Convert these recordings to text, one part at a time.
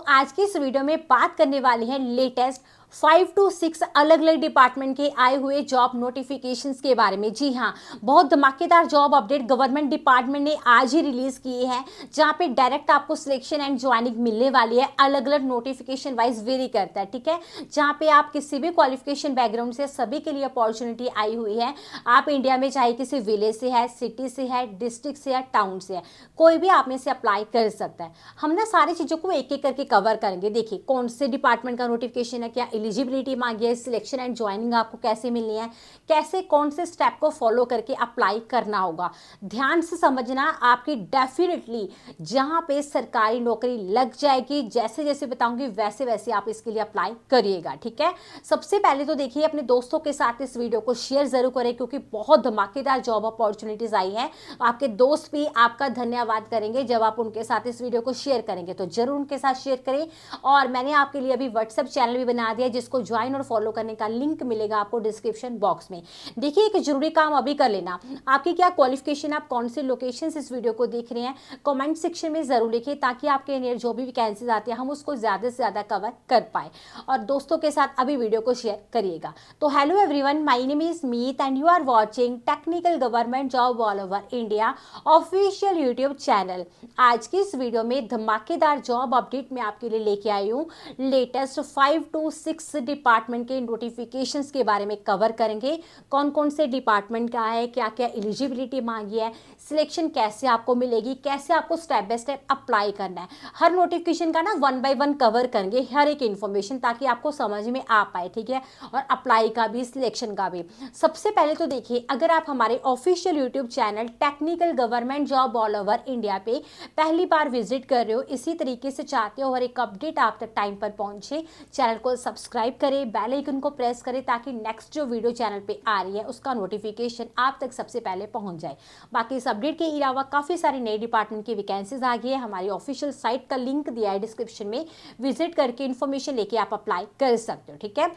आज की इस वीडियो में बात करने वाली है लेटेस्ट 5 to 6 अलग अलग डिपार्टमेंट के आए हुए जॉब नोटिफिकेशंस के बारे में। जी हाँ, बहुत धमाकेदार जॉब अपडेट गवर्नमेंट डिपार्टमेंट ने आज ही रिलीज किए हैं, जहां पे डायरेक्ट आपको सिलेक्शन एंड ज्वाइनिंग मिलने वाली है। अलग अलग नोटिफिकेशन वाइज वेरी करता है, ठीक है। जहां पे आप किसी भी क्वालिफिकेशन बैकग्राउंड से सभी के लिए अपॉर्चुनिटी आई हुई है। आप इंडिया में चाहे किसी विलेज से है, सिटी से है, डिस्ट्रिक्ट से है, टाउन से है, कोई भी आप में से अप्लाई कर सकता है। हम ना सारी चीज़ों को एक एक करके कवर करेंगे। देखिए कौन से डिपार्टमेंट का नोटिफिकेशन है, क्या एलिजिबिलिटी मांगी है, सिलेक्शन एंड ज्वाइनिंग आपको कैसे मिलनी है, कैसे कौन से स्टेप को फॉलो करके अप्लाई करना होगा। ध्यान से समझना, आपकी डेफिनेटली जहां पे सरकारी नौकरी लग जाएगी, जैसे जैसे बताऊंगी वैसे वैसे आप इसके लिए अप्लाई करिएगा, ठीक है। सबसे पहले तो देखिए अपने दोस्तों के साथ इस वीडियो को शेयर जरूर करें, क्योंकि बहुत धमाकेदार जॉब अपॉर्चुनिटीज आई है। आपके दोस्त भी आपका धन्यवाद करेंगे जब आप उनके साथ इस वीडियो को शेयर करेंगे, तो जरूर उनके साथ शेयर करें। और मैंने आपके लिए अभी व्हाट्सएप चैनल भी बना दिया, जिसको ज्वाइन और फॉलो करने का लिंक मिलेगा आपको डिस्क्रिप्शन बॉक्स में। देखिए एक जरूरी काम अभी कर लेना, आपकी क्या क्वालिफिकेशन, आप कौन से लोकेशन से इस वीडियो को देख रहे हैं, कमेंट सेक्शन में जरूर लिखिए, ताकि आपके नियर जो भी वैकेंसीज आती है हम उसको ज्यादा से ज्यादा कवर कर पाए। और दोस्तों के साथ अभी वीडियो को शेयर करिएगा। तो hello everyone, my name is Meet and you are watching technical government job all over India official YouTube channel. आज की इस वीडियो में धमाकेदार जॉब अपडेट मैं आपके लिए लेके आई हूँ। लेटेस्ट 5 to 6 डिपार्टमेंट के नोटिफिकेशंस के बारे में कवर करेंगे। कौन कौन से डिपार्टमेंट का है, क्या क्या एलिजिबिलिटी मांगी है, सिलेक्शन कैसे आपको मिलेगी, कैसे आपको स्टेप बाय स्टेप अप्लाई करना है। हर नोटिफिकेशन का ना 1 by 1 कवर करेंगे, हर एक इन्फॉर्मेशन, ताकि आपको समझ में आ पाए, ठीक है। और अप्लाई का भी, सिलेक्शन का भी। सबसे पहले तो देखिए, अगर आप हमारे official YouTube channel technical government job all over India पे पहली बार विजिट कर रहे हो, इसी तरीके से चाहते हो और एक अपडेट आप तक टाइम पर पहुंचे, चैनल को सब्सक्राइब करें, बेल आइकन को प्रेस करें, ताकि नेक्स्ट जो वीडियो चैनल पे आ रही है उसका नोटिफिकेशन आप तक सबसे पहले पहुंच जाए। बाकी इस अपडेट के अलावा काफ़ी सारे नए डिपार्टमेंट की वैकेंसीज आ गई है। हमारी ऑफिशियल साइट का लिंक दिया है डिस्क्रिप्शन में, विजिट करके इन्फॉर्मेशन लेके आप अप्लाई कर सकते हो, ठीक है।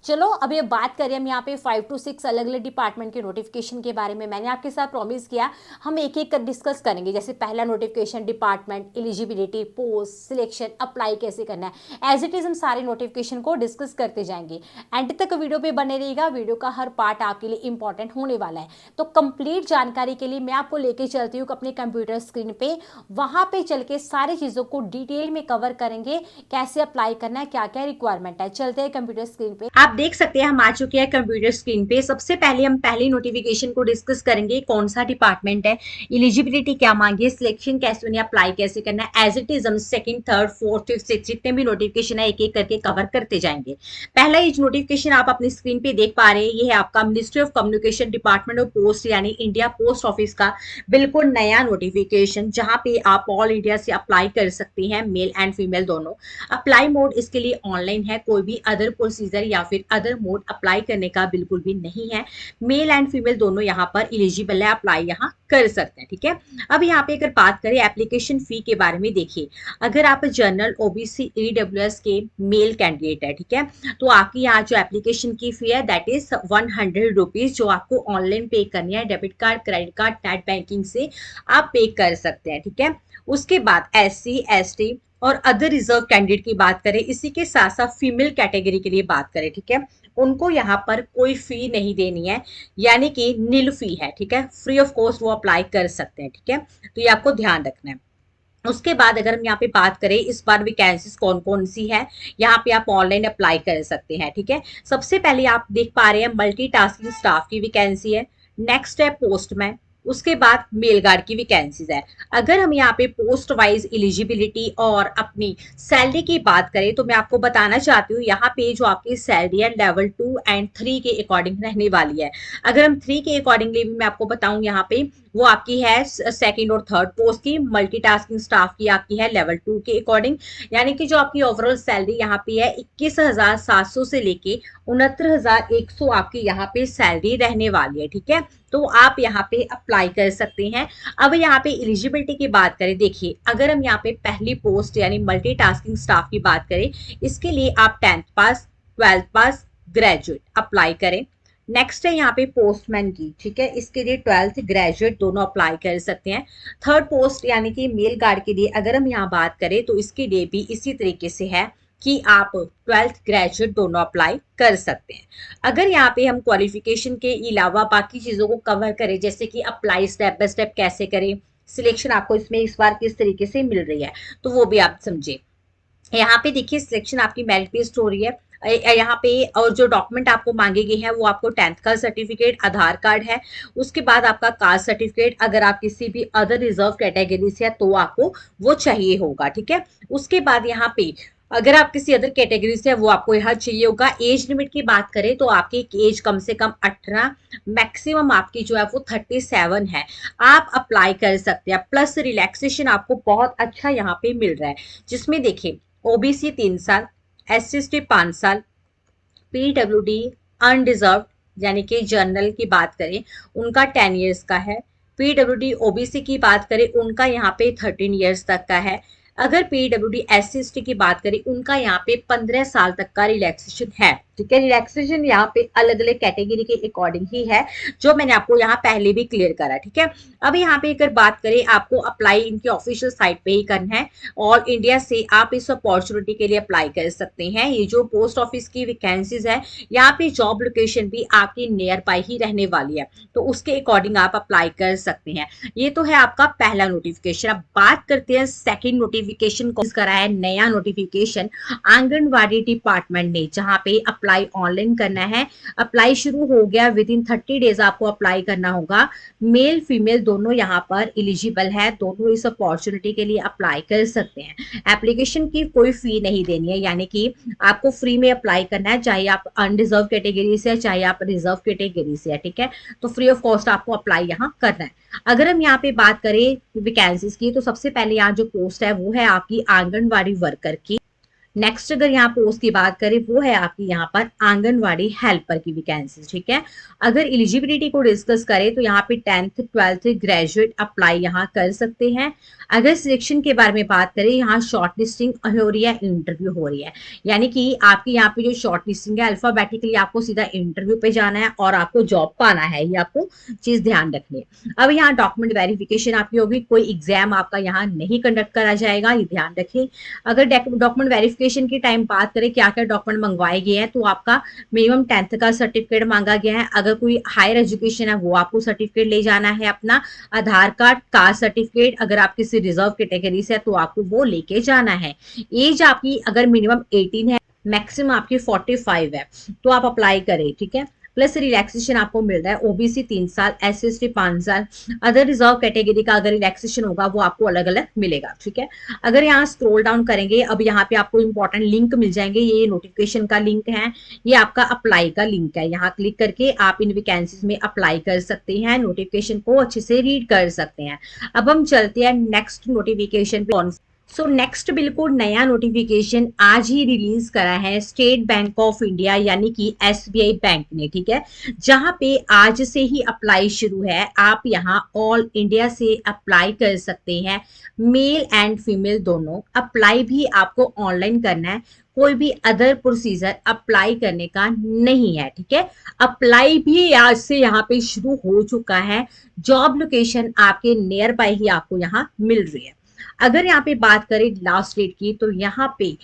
चलो अब ये बात करें हम यहाँ पे 5 to 6 अलग अलग डिपार्टमेंट के नोटिफिकेशन के बारे में। मैंने आपके साथ प्रॉमिस किया हम एक एक कर डिस्कस करेंगे। जैसे पहला notification, department, eligibility, post, selection, apply कैसे करना है, एज इट इज हम सारे नोटिफिकेशन को डिस्कस करते जाएंगे। एंड तक वीडियो पे बने रहिएगा, वीडियो का हर पार्ट आपके लिए इंपॉर्टेंट होने वाला है। तो कंप्लीट जानकारी के लिए मैं आपको लेके चलती हूँ अपने कंप्यूटर स्क्रीन पे, वहां पे चल के सारी चीजों को डिटेल में कवर करेंगे, कैसे अप्लाई करना है, क्या क्या रिक्वायरमेंट है। चलते हैं कंप्यूटर स्क्रीन पे। आप देख सकते हैं हम आ चुके हैं कंप्यूटर स्क्रीन पे। सबसे पहले हम पहली नोटिफिकेशन को डिस्कस करेंगे, कौन सा डिपार्टमेंट है, एलिजिबिलिटी क्या मांगी है, सिलेक्शन कैसे होनी है, अप्लाई कैसे करना है। एज इट इज हम second, third, fourth, fifth, six जितने भी नोटिफिकेशन है एक एक करके कवर करते जाएंगे। पहला ये नोटिफिकेशन आप अपनी स्क्रीन पे देख पा रहे हैं, ये है आपका ministry of communication, department of post यानी इंडिया पोस्ट ऑफिस का बिल्कुल नया नोटिफिकेशन, जहां पे आप ऑल इंडिया से अप्लाई कर सकते हैं, मेल एंड फीमेल दोनों। अप्लाई मोड इसके लिए ऑनलाइन है, कोई भी अदर प्रोसीजर या फिर अदर मोड अप्लाई करने का बिल्कुल भी नहीं है। मेल एंड फीमेल दोनों यहाँ पर एलिजिबल है, अप्लाई यहाँ कर सकते हैं, ठीक है। अब यहाँ पे अगर बात करें एप्लीकेशन फी के बारे में, देखिए अगर आप जनरल, ओबीसी, ईडब्ल्यूएस के मेल कैंडिडेट है, ठीक है, तो आपकी यहाँ जो एप्लीकेशन की फी है दैट इज 100 रुपीज, जो आपको ऑनलाइन पे करनी है। Debit card, credit card, net banking से आप पे कर सकते हैं, ठीक है। उसके बाद SC, ST और अदर रिजर्व कैंडिडेट की बात करें, इसी के साथ साथ फीमेल कैटेगरी के लिए बात करें, ठीक है, उनको यहाँ पर कोई फी नहीं देनी है, यानी कि नील फी है, ठीक है, फ्री ऑफ कॉस्ट वो अप्लाई कर सकते हैं, ठीक है। तो ये आपको ध्यान रखना है। उसके बाद अगर हम यहाँ पे बात करें इस बार वैकेंसीज कौन कौन सी है, यहाँ पे आप ऑनलाइन अप्लाई कर सकते हैं, ठीक है। सबसे पहले आप देख पा रहे हैं मल्टीटास्किंग स्टाफ की वैकेंसी है। नेक्स्ट है पोस्टमैन, उसके बाद मेल गार्ड की वैकेंसीज है। अगर हम यहाँ पे पोस्ट वाइज एलिजिबिलिटी और अपनी सैलरी की बात करें, तो मैं आपको बताना चाहती हूँ यहाँ पे जो आपकी सैलरी है लेवल 2 एंड 3 के अकॉर्डिंग रहने वाली है। अगर हम 3 के अकॉर्डिंगली भी मैं आपको बताऊं, यहाँ पे वो आपकी है सेकंड और थर्ड पोस्ट की। मल्टीटास्किंग स्टाफ की आपकी है लेवल 2 के अकॉर्डिंग, यानी कि जो आपकी ओवरऑल सैलरी यहाँ पे है 21,700 से लेके 69,100 आपकी यहाँ पे सैलरी रहने वाली है, ठीक है। तो आप यहाँ पे अप्लाई कर सकते हैं। अब यहाँ पे एलिजिबिलिटी की बात करें, देखिए अगर हम यहाँ पे पहली पोस्ट यानी मल्टीटास्किंग स्टाफ की बात करें, इसके लिए आप 10th पास, 12th पास, ग्रेजुएट अप्लाई करें। नेक्स्ट है यहाँ पे पोस्टमैन की, ठीक है, इसके लिए 12th ग्रेजुएट दोनों अप्लाई कर सकते हैं। थर्ड पोस्ट यानी कि मेल गार्ड के लिए अगर हम यहाँ बात करें तो इसके लिए भी इसी तरीके से है कि आप 12th ग्रेजुएट दोनों अप्लाई कर सकते हैं। अगर यहाँ पे हम क्वालिफिकेशन के अलावा बाकी चीज़ों को कवर करें, जैसे कि अप्लाई स्टेप बाय स्टेप कैसे करें, सिलेक्शन आपको इसमें इस बार किस तरीके से मिल रही है, तो वो भी आप समझे। यहाँ पे देखिए सिलेक्शन आपकी मेरिट बेस्ड हो रही है। यहाँ पे और जो डॉक्यूमेंट आपको मांगे गए हैं वो आपको 10th का सर्टिफिकेट, आधार कार्ड है, उसके बाद आपका कास्ट सर्टिफिकेट, अगर आप किसी भी अदर रिजर्व कैटेगरी से है तो आपको वो चाहिए होगा, ठीक है। उसके बाद यहाँ पे अगर आप किसी अदर कैटेगरी से है वो आपको यहाँ चाहिए होगा। एज लिमिट की बात करें तो आपकी एज कम से कम 18, मैक्सिमम आपकी जो है वो 37 है, आप अप्लाई कर सकते हैं। प्लस रिलैक्सेशन आपको बहुत अच्छा यहाँ पे मिल रहा है, जिसमें देखिए ओबीसी 3 साल, SC/ST 5 साल, PWD अनडिजर्व यानी कि जनरल की बात करें उनका 10 इयर्स का है। PWD OBC की बात करें उनका यहाँ पे 13 इयर्स तक का है। अगर PWD SC/ST की बात करें उनका यहाँ पे 15 साल तक का रिलैक्सेशन है, ठीक है। रिलैक्सेशन यहाँ पे अलग अलग कैटेगरी के अकॉर्डिंग ही है, जो मैंने आपको यहाँ पहले भी क्लियर करा, ठीक है। अब यहाँ पे अगर बात करें आपको अप्लाई इनकी ऑफिशियल साइट पे ही करना है। ऑल इंडिया से आप इस अपॉर्चुनिटी के लिए अप्लाई कर सकते हैं। ये जो पोस्ट ऑफिस की वैकेंसीज है, यहाँ पे जॉब लोकेशन भी आपकी नियर बाय ही रहने वाली है, तो उसके अकॉर्डिंग आप अप्लाई कर सकते हैं। ये तो है आपका पहला नोटिफिकेशन। अब बात करते हैं सेकंड नोटिफिकेशन को करा है नया नोटिफिकेशन आंगनवाड़ी डिपार्टमेंट ने, जहां पे अप्लाई ऑनलाइन करना है। अप्लाई शुरू हो गया, विद इन 30 डेज आपको अप्लाई करना होगा। मेल फीमेल दोनों यहाँ पर एलिजिबल है, दोनों इस अपॉर्चुनिटी के लिए अप्लाई कर सकते हैं। एप्लीकेशन की कोई फी नहीं देनी है, यानी कि आपको फ्री में अप्लाई करना है, चाहे आप अनरिजर्व कैटेगरी से चाहे आप रिजर्व कैटेगरी से है, ठीक है। तो फ्री ऑफ कॉस्ट आपको अप्लाई यहाँ करना है। अगर हम यहाँ पे बात करें वैकेंसीज की तो सबसे पहले यहाँ जो पोस्ट है वो है आपकी आंगनवाड़ी वर्कर की। नेक्स्ट अगर यहाँ पोस्ट की बात करें वो है आपकी यहाँ पर आंगनवाड़ी हेल्पर की वैकेंसी, ठीक है। अगर एलिजिबिलिटी को डिस्कस करें तो यहाँ पे 10th 12th ग्रेजुएट अप्लाई यहाँ कर सकते हैं। अगर सिलेक्शन के बारे में बात करें, यहाँ शॉर्ट लिस्टिंग हो रही है, इंटरव्यू हो रही है, यानी कि आपकी यहाँ पे जो शॉर्ट लिस्टिंग है अल्फाबेटिकली आपको सीधा इंटरव्यू पे जाना है और आपको जॉब पाना है, ये आपको चीज ध्यान रखनी है। अब यहाँ डॉक्यूमेंट वेरिफिकेशन आपकी होगी, कोई एग्जाम आपका यहाँ नहीं कंडक्ट करा जाएगा, ये ध्यान रखें। अगर डॉक्यूमेंट वेरिफिकेशन की टाइम बात करें क्या क्या डॉक्यूमेंट मंगवाए गए हैं, तो आपका मिनिमम 10th का सर्टिफिकेट मांगा गया है। अगर कोई हायर एजुकेशन है वो आपको सर्टिफिकेट ले जाना है अपना, आधार कार्ड, कास्ट सर्टिफिकेट, अगर आप किसी रिजर्व कैटेगरी से है तो आपको वो लेके जाना है। एज आपकी अगर मिनिमम 18 है, मैक्सिमम आपकी 45 है, तो आप अप्लाई करें, ठीक है। प्लस रिलैक्सेशन आपको मिल रहा है, ओबीसी 3 साल, SC/ST 5 साल, अदर रिजर्व कैटेगरी का अगर रिलैक्सेशन होगा वो आपको अलग अलग मिलेगा, ठीक है। अगर यहाँ स्क्रॉल डाउन करेंगे, अब यहाँ पे आपको इंपॉर्टेंट लिंक मिल जाएंगे, ये नोटिफिकेशन का लिंक है, ये आपका अप्लाई का लिंक है। यहाँ क्लिक करके आप इन वैकेंसीज में अप्लाई कर सकते हैं, नोटिफिकेशन को अच्छे से रीड कर सकते हैं। अब हम चलते हैं नेक्स्ट नोटिफिकेशन पे। सो नेक्स्ट बिल्कुल नया नोटिफिकेशन आज ही रिलीज करा है स्टेट बैंक ऑफ इंडिया यानी कि SBI बैंक ने, ठीक है, जहां पे आज से ही अप्लाई शुरू है। आप यहां ऑल इंडिया से अप्लाई कर सकते हैं, मेल एंड फीमेल दोनों। अप्लाई भी आपको ऑनलाइन करना है, कोई भी अदर प्रोसीजर अप्लाई करने का नहीं है, ठीक है। अप्लाई भी आज से यहाँ पे शुरू हो चुका है। जॉब लोकेशन आपके नियर बाय ही आपको यहाँ मिल रही है। अगर यहाँ पे बात करें लास्ट डेट की तो यहाँ पे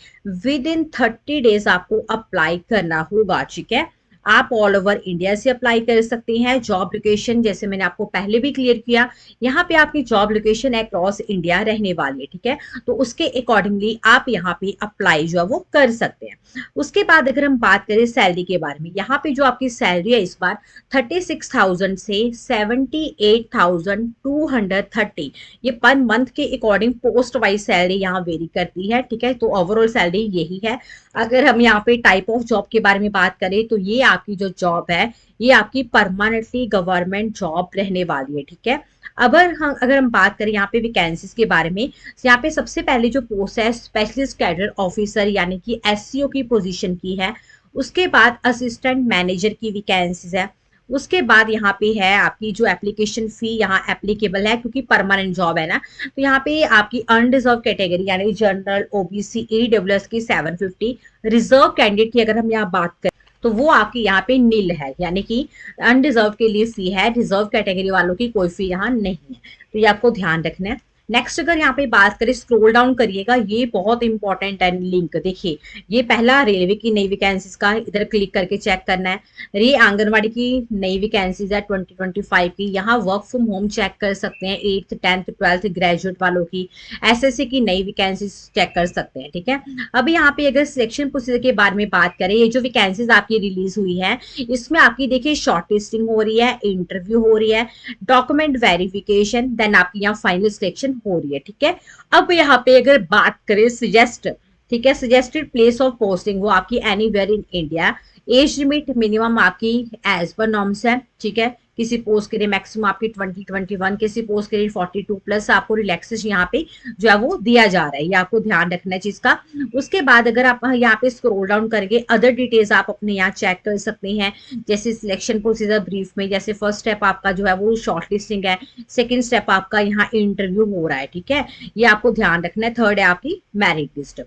विद इन 30 डेज आपको अप्लाई करना होगा, ठीक है। आप ऑल ओवर इंडिया से अप्लाई कर सकते हैं। जॉब लोकेशन जैसे मैंने आपको पहले भी क्लियर किया, यहाँ पे आपकी जॉब लोकेशन अक्रॉस इंडिया रहने वाली है, ठीक है। तो उसके अकॉर्डिंगली आप यहाँ पे अप्लाई जो है वो कर सकते हैं। उसके बाद अगर हम बात करें सैलरी के बारे में, यहाँ पे जो आपकी सैलरी है इस बार 36,000 से 78,230, ये पर मंथ के अकॉर्डिंग पोस्ट वाइज सैलरी यहाँ वेरी करती है, ठीक है। तो ओवरऑल सैलरी यही है। अगर हम यहाँ पे टाइप ऑफ जॉब के बारे में बात करें तो ये आपकी जो जॉब है ये आपकी परमानेंटली गवर्नमेंट जॉब रहने वाली है, ठीक है। अगर हम बात करें यहाँ पे वैकेंसीज के बारे में, यहाँ पे सबसे पहले जो पोस्ट है स्पेशलिस्ट कैडर ऑफिसर यानी कि SCO की पोजीशन की है। उसके बाद असिस्टेंट मैनेजर की वैकेंसीज है। उसके बाद यहाँ पे है आपकी जो एप्लीकेशन फी यहाँ एप्लीकेबल है, क्योंकि परमानेंट जॉब है ना, तो यहाँ पे आपकी अनरिजर्व कैटेगरी यानी जनरल, OBC, EWS की 750, रिजर्व कैंडिडेट की अगर हम यहाँ बात करें तो वो आपकी यहाँ पे नील है, यानी कि अनडिजर्व के लिए फी है, रिजर्व कैटेगरी वालों की कोई फी यहाँ नहीं है, तो ये आपको ध्यान रखना है। नेक्स्ट अगर यहाँ पे बात करें, स्क्रॉल डाउन करिएगा, ये बहुत इंपॉर्टेंट है लिंक। देखिए ये पहला रेलवे की नई वैकेंसीज का, इधर क्लिक करके चेक करना है। ये आंगनवाड़ी की नई वैकेंसीज है 2025 की, यहाँ वर्क फ्रॉम होम चेक कर सकते हैं, 8th 10th 12th ग्रेजुएट वालों की। एसएससी की नई वैकेंसीज चेक कर सकते हैं, ठीक है। अब यहाँ पे अगर सिलेक्शन प्रोसीजर के बारे में बात करें, ये जो वैकेंसीज आपकी रिलीज हुई है, इसमें आपकी देखिए शॉर्ट लिस्टिंग हो रही है, इंटरव्यू हो रही है, डॉक्यूमेंट वेरिफिकेशन, देन आपकी यहाँ फाइनल सिलेक्शन हो रही है, ठीक है। अब यहाँ पे अगर बात करें सजेस्ट, ठीक है, सजेस्टेड प्लेस ऑफ पोस्टिंग, वो आपकी anywhere in India. Age limit minimum आपकी एज पर नॉर्म्स है, ठीक है। किसी पोस्ट के लिए मैक्सिमम आपकी 20-21, किसी पोस्ट के लिए 42 प्लस आपको रिलैक्सेशन यहाँ पे जो है वो दिया जा रहा है, ये आपको ध्यान रखना है चीज का। उसके बाद अगर आप यहाँ पे स्क्रॉल डाउन करके अदर डिटेल्स आप अपने यहाँ चेक कर सकते हैं, जैसे सिलेक्शन प्रोसीजर ब्रीफ में, जैसे फर्स्ट स्टेप आपका जो है वो शॉर्ट लिस्टिंग है, सेकेंड स्टेप आपका यहाँ इंटरव्यू हो रहा है, ठीक है, ये आपको ध्यान रखना है। थर्ड है आपकी मेरिट लिस्ट।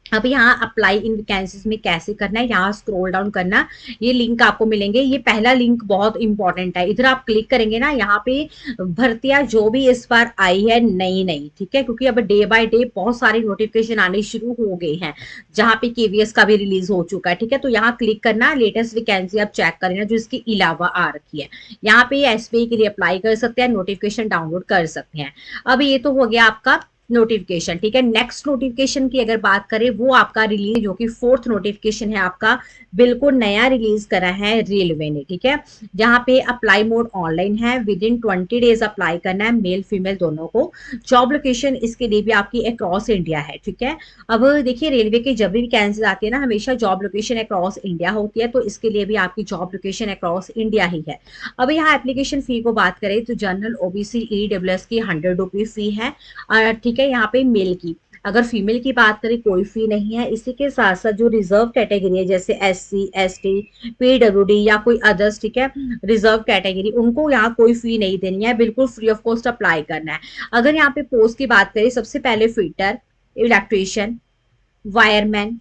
अब यहाँ अप्लाई इन वैकेंसीज में कैसे करना है, यहाँ स्क्रॉल डाउन करना, ये लिंक आपको मिलेंगे। ये पहला लिंक बहुत इंपॉर्टेंट है, इधर आप क्लिक करेंगे ना, यहाँ पे भर्तियां जो भी इस बार आई है नई नई, ठीक है, क्योंकि अब डे बाय डे बहुत सारे नोटिफिकेशन आने शुरू हो गए हैं, जहाँ पे केवीएस का भी रिलीज हो चुका है, ठीक है। तो यहाँ क्लिक करना, लेटेस्ट वैकेंसी आप चेक करें जो इसके अलावा आ रखी है। यहाँ पे एसबीआई के लिए अप्लाई कर सकते हैं, नोटिफिकेशन डाउनलोड कर सकते हैं। अब ये तो हो गया आपका नोटिफिकेशन, ठीक है। नेक्स्ट नोटिफिकेशन की अगर बात करें, वो आपका रिलीज, जो कि फोर्थ नोटिफिकेशन है आपका, बिल्कुल नया रिलीज करा है रेलवे ने, ठीक है। जहां पे अप्लाई मोड ऑनलाइन है, विद इन 20 डेज अप्लाई करना है, मेल फीमेल दोनों को। जॉब लोकेशन इसके लिए भी आपकी अक्रॉस इंडिया है, ठीक है। अब देखिए रेलवे की जब भी वैकेंसीज आती है ना, हमेशा जॉब लोकेशन अक्रॉस इंडिया होती है, तो इसके लिए भी आपकी जॉब लोकेशन अक्रॉस इंडिया ही है। अब यहाँ एप्लीकेशन फी को बात करें तो जनरल ओबीसी ईडब्ल्यूएस की 100 रुपी फी है, ठीक है। यहाँ पे मेल की, अगर फीमेल की बात करें कोई फी नहीं है। इसी के साथ साथ जो रिजर्व कैटेगरी है, जैसे एससी एसटी पीडब्ल्यूडी या कोई अदर्स, ठीक है, रिजर्व कैटेगरी, उनको यहाँ कोई फी नहीं देनी है, बिल्कुल फ्री ऑफ कॉस्ट अप्लाई करना है। अगर यहाँ पे पोस्ट की बात करें, सबसे पहले fitter, electrician, wireman,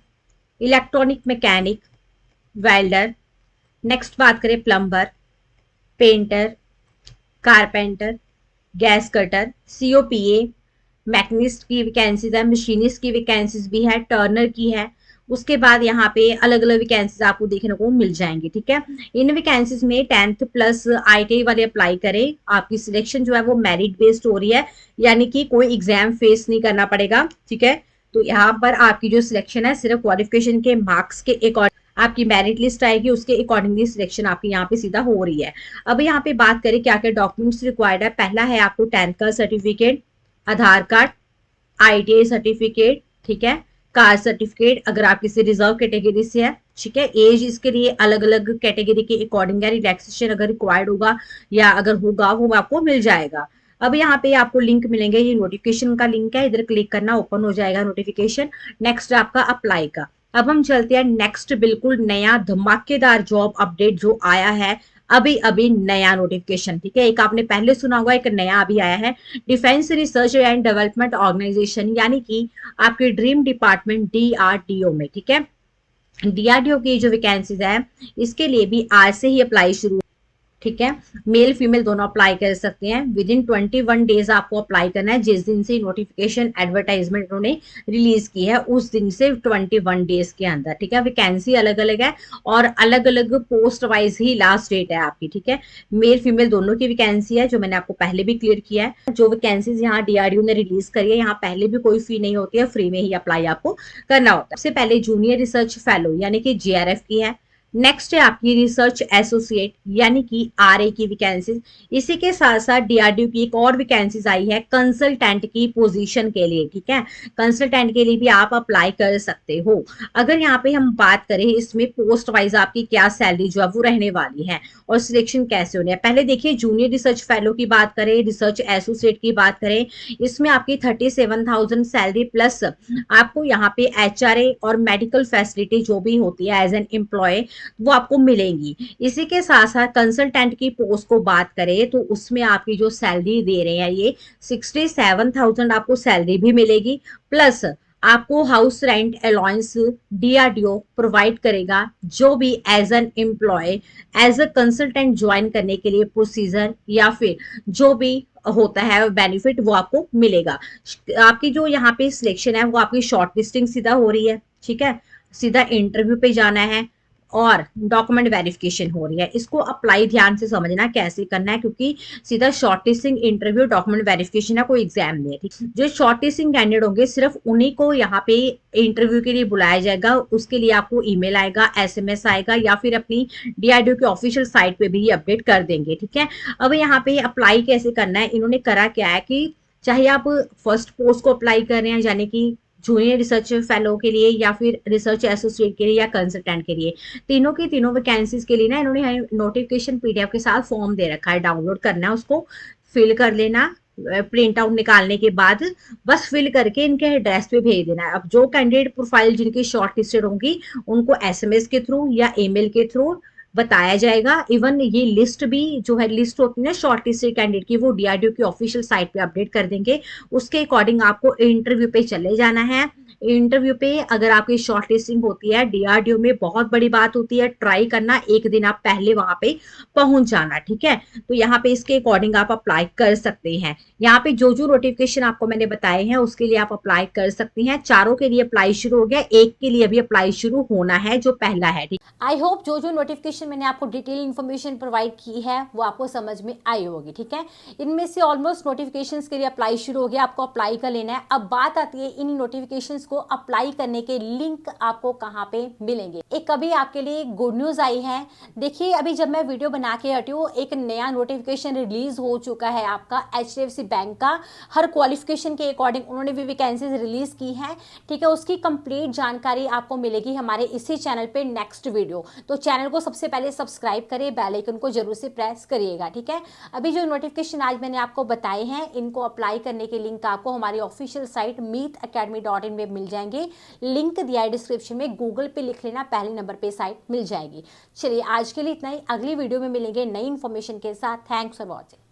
electronic mechanic, welder, next बात करें plumber, painter, carpenter, gas cutter, सीओपीए, machinist की वैकेंसीज है, मशीनिस्ट की वैकेंसीज भी है, टर्नर की है। उसके बाद यहाँ पे अलग अलग वैकेंसीज आपको देखने को मिल जाएंगी, ठीक है। इन वैकेंसीज में 10th प्लस आईटीआई वाले अप्लाई करें। आपकी सिलेक्शन जो है वो मेरिट बेस्ड हो रही है, यानी कि कोई एग्जाम फेस नहीं करना पड़ेगा, ठीक है। तो यहाँ पर आपकी जो सिलेक्शन है सिर्फ क्वालिफिकेशन के मार्क्स के अकॉर्डिंग आपकी मेरिट लिस्ट आएगी, उसके अकॉर्डिंगली सिलेक्शन आपकी यहाँ पे सीधा हो रही है। अब यहाँ पे बात करें क्या क्या डॉक्यूमेंट्स रिक्वायर्ड है। पहला है आपको 10th का सर्टिफिकेट, आधार कार्ड, आईटीआई सर्टिफिकेट, ठीक है, कास्ट सर्टिफिकेट, अगर आप किसी रिजर्व कैटेगरी से है, ठीक है। एज इसके लिए अलग अलग कैटेगरी के अकॉर्डिंग है, रिलैक्सेशन अगर रिक्वायर्ड होगा या अगर होगा वो आपको मिल जाएगा। अब यहाँ पे आपको लिंक मिलेंगे, ये नोटिफिकेशन का लिंक है, इधर क्लिक करना, ओपन हो जाएगा नोटिफिकेशन। नेक्स्ट आपका अप्लाई का। अब हम चलते हैं नेक्स्ट, बिल्कुल नया धमाकेदार जॉब अपडेट जो आया है अभी अभी, नया नोटिफिकेशन, ठीक है। एक आपने पहले सुना होगा, एक नया अभी आया है, defence research and development organisation, यानी कि आपके ड्रीम डिपार्टमेंट डीआरडीओ में, ठीक है। डीआरडीओ की जो वैकेंसीज है इसके लिए भी आज से ही अप्लाई शुरू, ठीक है। मेल फीमेल दोनों अप्लाई कर सकते हैं। विद इन 21 डेज आपको अप्लाई करना है, जिस दिन से नोटिफिकेशन एडवर्टाइजमेंट उन्होंने रिलीज की है उस दिन से 21 डेज के अंदर, ठीक है। वैकेंसी अलग अलग है और अलग अलग पोस्ट वाइज ही लास्ट डेट है आपकी, ठीक है। मेल फीमेल दोनों की वैकेंसी है, जो मैंने आपको पहले भी क्लियर किया है। जो वैकेंसीज यहाँ डीआरडीओ ने रिलीज करी है, यहाँ पहले भी कोई फी नहीं होती है, फ्री में ही अप्लाई आपको करना होता है। सबसे पहले जूनियर रिसर्च फेलो यानी कि जेआरएफ की है। नेक्स्ट है आपकी रिसर्च एसोसिएट यानी कि आरए की वैकेंसीज। इसी के साथ साथ डीआरडीओ की एक और वैकेंसीज आई है कंसल्टेंट की पोजीशन के लिए, ठीक है। कंसल्टेंट के लिए भी आप अप्लाई कर सकते हो। अगर यहाँ पे हम बात करें इसमें पोस्ट वाइज आपकी क्या सैलरी जो है वो रहने वाली है और सिलेक्शन कैसे होने हैं, पहले देखिए जूनियर रिसर्च फेलो की बात करें, रिसर्च एसोसिएट की बात करें, इसमें आपकी 37,000 सैलरी प्लस आपको यहाँ पे एचआरए और मेडिकल फैसिलिटी जो भी होती है एज एन एम्प्लॉय वो आपको मिलेंगी। इसी के साथ साथ कंसल्टेंट की पोस्ट को बात करें तो उसमें आपकी जो सैलरी दे रहे हैं ये 67,000 आपको सैलरी भी मिलेगी, प्लस आपको house rent allowance DRDO provide करेगा, जो भी as an employee as a consultant join करने के लिए प्रोसीजर या फिर जो भी होता है बेनिफिट वो आपको मिलेगा। आपकी जो यहाँ पे सिलेक्शन है वो आपकी शॉर्ट लिस्टिंग सीधा हो रही है, ठीक है, सीधा इंटरव्यू पे जाना है और डॉक्यूमेंट वेरिफिकेशन हो रही है। इसको अप्लाई ध्यान से समझना कैसे करना है, क्योंकि सीधा शॉर्टलिस्टिंग इंटरव्यू डॉक्यूमेंट वेरिफिकेशन है, कोई एग्जाम नहीं है, ठीक। जो शॉर्टलिस्टिंग कैंडिडेट होंगे सिर्फ उन्हीं को यहाँ पे इंटरव्यू के लिए बुलाया जाएगा। उसके लिए आपको ईमेल आएगा, एसएमएस आएगा, या फिर अपनी डीआरडीओ की ऑफिशियल साइट पे भी ये अपडेट कर देंगे, ठीक है। अब यहाँ पे अप्लाई कैसे करना है, इन्होंने करा क्या है कि चाहे आप फर्स्ट पोस्ट को अप्लाई कर रहे हैं, यानी कि जूनियर रिसर्च फेलो के लिए, या फिर रिसर्च एसोसिएट के लिए, या कंसल्टेंट के लिए, तीनों की तीनों वैकेंसीज के लिए ना इन्होंने नोटिफिकेशन पीडीएफ के साथ फॉर्म दे रखा है, डाउनलोड करना है, उसको फिल कर लेना, प्रिंट आउट निकालने के बाद बस फिल करके इनके एड्रेस पे भेज देना है। अब जो कैंडिडेट प्रोफाइल जिनकी शॉर्ट लिस्टेड होंगी उनको एसएमएस के थ्रू या ईमेल के थ्रू बताया जाएगा। इवन ये लिस्ट भी जो है, लिस्ट होती है ना शॉर्ट लिस्टेड कैंडिडेट की, वो डीआरडीओ की ऑफिशियल साइट पे अपडेट कर देंगे। उसके अकॉर्डिंग आपको इंटरव्यू पे चले जाना है। इंटरव्यू पे अगर आपकी शॉर्ट लिस्टिंग होती है, डीआरडीओ में बहुत बड़ी बात होती है ट्राई करना, एक दिन आप पहले वहां पे पहुंच जाना, ठीक है। तो यहाँ पे इसके अकॉर्डिंग आप अप्लाई कर सकते हैं। यहाँ पे जो जो नोटिफिकेशन आपको मैंने बताए हैं उसके लिए आप अप्लाई कर सकती हैं। चारों के लिए अप्लाई शुरू हो गया, एक के लिए भी अप्लाई शुरू होना है जो पहला है, ठीक। आई होप जो जो नोटिफिकेशन मैंने आपको डिटेल इन्फॉर्मेशन प्रोवाइड की है वो आपको समझ में आई होगी, ठीक है। इनमें से ऑलमोस्ट नोटिफिकेशंस के लिए अप्लाई शुरू हो गया, आपको अप्लाई कर लेना है। अब बात आती है इन नोटिफिकेशंस को अप्लाई करने के लिंक आपको कहाँ पे मिलेंगे। एक अभी आपके लिए गुड न्यूज़ आई है। देखिए अभी जब मैं वीडियो बना के हटी हूँ, एक नया नोटिफिकेशन रिलीज हो चुका है आपका एचडीएफसी बैंक का। हर क्वालिफिकेशन के अकॉर्डिंग उन्होंने भी वैकेंसीज रिलीज की है, ठीक है। उसकी कंप्लीट जानकारी आपको मिलेगी हमारे इसी चैनल पे नेक्स्ट वीडियो। तो चैनल को सबसे पहले सब्सक्राइब करिए, बेल आइकन को जरूर से प्रेस करिएगा, ठीक है। अभी जो नोटिफिकेशन आज मैंने आपको बताए हैं इनको अप्लाई करने के लिंक आपको हमारी ऑफिशियल साइट meetacademy.in में मिल जाएंगे। लिंक दिया है डिस्क्रिप्शन में, गूगल पे लिख लेना, पहले नंबर पे साइट मिल जाएगी। चलिए आज के लिए इतना ही, अगली वीडियो में मिलेंगे नई इन्फॉर्मेशन के साथ। Thanks for watching.